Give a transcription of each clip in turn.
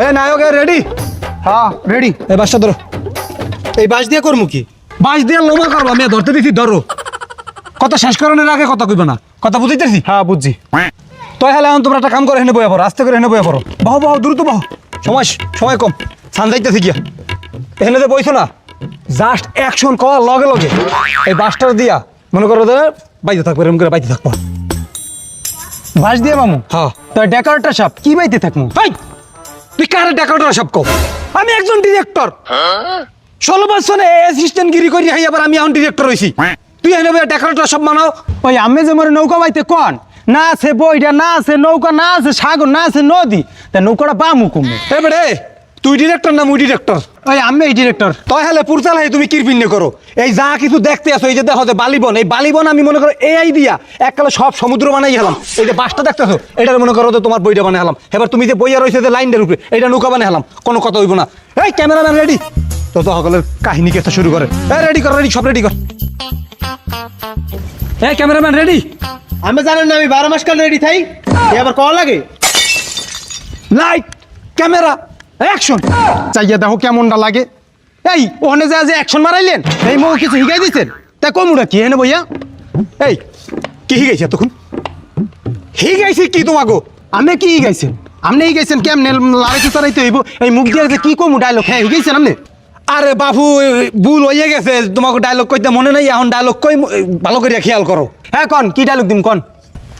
এ নায়ক ready? হ্যাঁ ready. এই বাসটা ধরো। এই বাস দিয়ে করবো কি? বাস দিয়ে লোমা করবো, আমি ধরতে দিছি, ধরো। কথা শেষ করানোর আগে কথা কইব না, কথা বুঝাইতেছি? হ্যাঁ বুঝছি। তাই হলে এখন তোমরা একটা কাম করে হেনে বইয়া পড়ো, আস্তে করে হেনে বইয়া পড়ো। বাহু বাহু দ্রুত বাহু, সময় কম, সান যাইতেছি গিয়া। এখানে যে বইছো না, জাস্ট অ্যাকশন করার লগে লগে এই বাসটা দিয়া মনে করো যে বাইতে থাকবো, এরকম করে বাইতে থাকবো। বাস দিয়ে মামু? হ্যাঁ। তো ডেকোরেটর সাহেব কি বাইতে থাকবো? ভাই তুই কারে ডেকোরেটর সব কও? আমি একজন ডিরেক্টর, 16 বছরে অ্যাসিস্ট্যান্ট গিরি করি, হাই আবার আমি এখন ডিরেক্টর হইছি। তুই এনে ডেকোরেটর সব মানাও। ওই আমি যে মরে নৌকা বাইতে কন না আছে বইটা, না আছে নৌকা, না আছে সাগর, না আছে নদী, তা নৌকাটা বামু কমে। এবারে তুই ডিরেক্টর না মুই ডিরেক্টর? ওই আমি এই ডিরেক্টর। তাই হলে পুরচাল হাই তুমি কিরপিন্য করো। এই যা কিছু দেখতে আসো, এই যে দেখো যে বালিবন, এই বালিবন আমি মনে করো এই দিয়া এককালে সব সমুদ্র বানাই গেলাম। এই যে বাসটা দেখতেছো, এটার মনে করো যে তোমার বইটা বানাই হলাম। এবার তুমি যে বইয়া রয়েছে যে লাইনটার উপরে, এটা নৌকা বানাই হলাম, কোনো কথা হইব না। এই ক্যামেরাম্যান রেডি? তো সকলের কাহিনী কেসটা শুরু করে। এই রেডি কর, রেডি, সব রেডি কর। এই ক্যামেরাম্যান রেডি? আমি জানেন না আমি 12 মাস কাল রেডি থাই, এবার কল লাগে। Light, camera, action. চাইয়া দেখো কেমনটা লাগে। এই ওখানে যা যে অ্যাকশন মারাইলেন, এই মৌ কিছু হিগাই দিচ্ছেন, তা কমুটা কি এনে বইয়া? এই কি হিগাইছে তখন? হিগাইছে কি তোমাকে? আমি কি হিগাইছেন? আপনি হিগাইছেন কেমনে লাড়াইতে চালাইতে হইব? এই মুখ দিয়ে যে কি কমু ডায়লগ, হ্যাঁ হিগাইছেন আপনি? আরে বাবু ভুল হয়ে গেছে, তোমাকে ডায়লগ কইতে মনে নাই, এখন ডায়লগ কই ভালো করে খেয়াল করো। হ্যাঁ কন কি ডায়লগ দিম কন?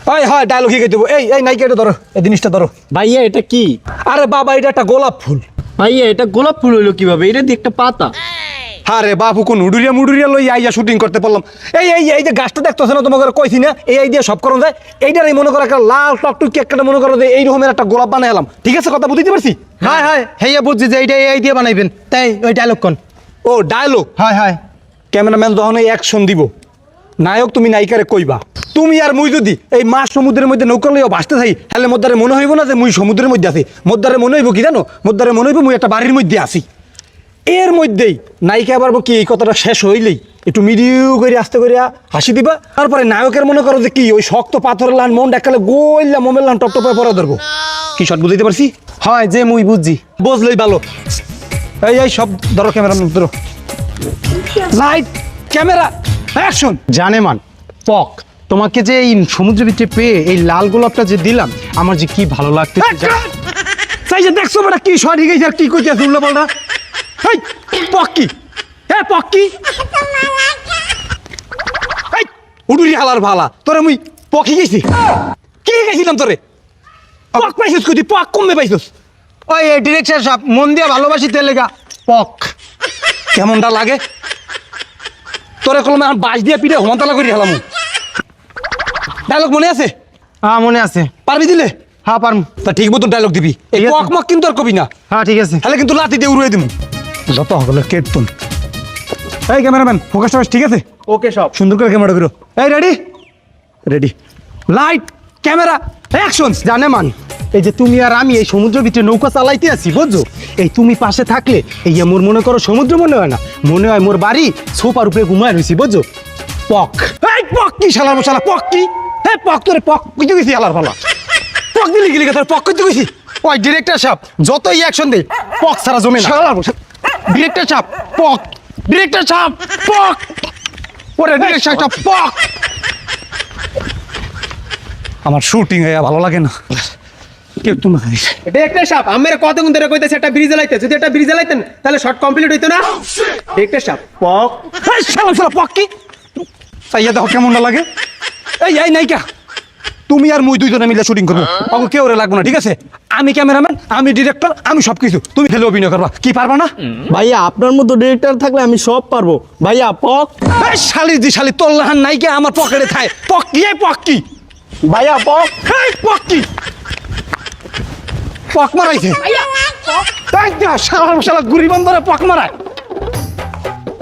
হয় ডায়লগ হিগাই দেবো। এই নাইকে এটা ধরো, এই জিনিসটা ধরো। ভাইয়া এটা কি? আরে বাবা এটা একটা গোলাপ ফুল। ভাইয়া এটা গোলাপ ফুল হইলো কিভাবে? এটা দিয়ে একটা পাতা। আরে বাবু কোন উডুরিয়া লই আইয়া শুটিং করতে পারলাম। এই যে গাছটা দেখতেছ না, তোমাকে কইছি না এই আইডিয়া সব করুন যায়। এইটারই মনে করো একটা লাল টকটুকি একটা মনে করো যে এই রকমের একটা গোলাপ বানাই এলাম। ঠিক আছে, কথা বুঝতে পারছি? হ্যাঁ হ্যাঁ হেয়া বুঝছি যে এইটা এই দিয়ে বানাইবেন, তাই ওই ডায়লগ কন। ও ডায়লগ? হয় হয়। ক্যামেরাম্যান যখন এই অ্যাকশন দিব, নায়ক তুমি নায়িকারে কইবা তুমি আর মুই যদি এই মাছ সমুদ্রের মধ্যে নৌকা লইয়া ভাসতে থাকি, তাহলে মোদ্দারে মনে হইব না যে মুই সমুদ্রের মধ্যে আছি। মোদ্দারে মনে হইব কি জানো? মোদ্দারে মনে হইব মুই একটা বাড়ির মধ্যে আছি। এর মধ্যেই নায়িকা পারবো কি এই কথাটা শেষ হইলেই একটু মিডিউ করে আস্তে করে হাসি দিবা। তারপরে নায়কের মনে করো যে কি ওই শক্ত পাথরের লান মন ডাকালে গোল্লা মোমের লান টপটপে পরে ধরবো। কি শট বুঝতে পারছি? হয় যে মুই বুঝছি। বুঝলেই ভালো। এই সব ধরো, ক্যামেরা ধরো, লাইট, ক্যামেরা, অ্যাকশন। জানে মান পক, তোমাকে যে এই সমুদ্র ভিতরে পেয়ে এই লাল গোলাপটা যে দিলাম, আমার যে কি ভালো লাগতে। তাই যে দেখছো বেটা কি শট হিগেছে আর কি কইতে শুনলে বলটা। এই পক্কি, হ্যাঁ পক্কি, এই উডুরি হালার ভালা তোরে মুই পকি গেছি। কি গেছিলাম তোরে? পক পাইছিস কই? তুই পক কমবে পাইছিস? ওই ডিরেক্টর সাহেব মন দিয়ে ভালোবাসি তেল লেগা পক। কেমনটা লাগে তোরে? কলমে এখন বাস দিয়ে পিঠে হোমান্তলা করি হেলাম। ডায়লগ মনে আছে? হ্যাঁ মনে আছে। পারবি দিলে? হ্যাঁ পারম। তা ঠিক মতন ডায়লগ দিবি। এই ঠিক আছে। পক মক কিন্তু আর কবি না, হ্যাঁ ঠিক আছে। তাহলে কিন্তু লাতি দিয়ে উড়িয়ে দিব যত হলে কেটতুন। এই ক্যামেরাম্যান ফোকাস ঠিক আছে? ওকে সব সুন্দর করে ক্যামেরা করো। এই ready? Ready, light, camera, action. জানে মান এই যে তুমি আর আমি এই সমুদ্র ভিতরে নৌকা চালাইতে আছি, বুঝছো? এই তুমি পাশে থাকলে এই মোর মনে করো সমুদ্র মনে হয় না, মনে হয় মোর বাড়ি সোফার উপরে ঘুমায় রয়েছি, বুঝছো? পক। এই পক কি শালার মশালা? পক কি? হ্যাঁ পক তোরে পক কইতে গেছি হালার ভালা। পক দিলি গেলি তোর পক কইতে গেছি। ওই ডিরেক্টর সাহেব যতই অ্যাকশন দেই পক ছাড়া জমে না। শালার মশালা। ডিরেক্টর সাহেব পক, ডিরেক্টর সাহেব পক, ওরে ডিরেক্টর সাহেব পক। আমার শুটিং এ ভালো লাগে না, কেউ তুমি ডিরেক্টর সাহেব আমার কতক্ষণ ধরে কইতেছে একটা ব্রিজ লাইতে, যদি একটা ব্রিজ লাইতেন তাহলে শর্ট কমপ্লিট হইতো না। ডিরেক্টর সাহেব পক। এই শালা শালা পক কি? চাইয়া দেখো কেমন লাগে। এই নাইকা তুমি আর মুই দুইজনে মিলে শুটিং করবো, ওকে কেউ রে লাগবো না, ঠিক আছে? আমি ক্যামেরাম্যান, আমি ডিরেক্টর, আমি সবকিছু, তুমি খেলে অভিনয় করবা। কি পারবা না? ভাইয়া আপনার মতো ডিরেক্টর থাকলে আমি সব পারবো। ভাইয়া পক। এই শালি জি শালি তোর লাহান নাইকা আমার পকেটে থায়। পক কি? এই পক কি? ভাইয়া পক। এই পক কি? পক মারাইছে। এই যা শালার শালা গুড়ি বন্দরে পক মারায়।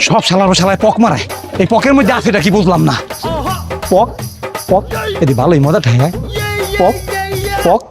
সব শালার শালায় পক মারায়। এই পকের মধ্যে আছে এটা কি বুঝলাম না। পক পক এদি ভালোই মজা ঠাই। পক পক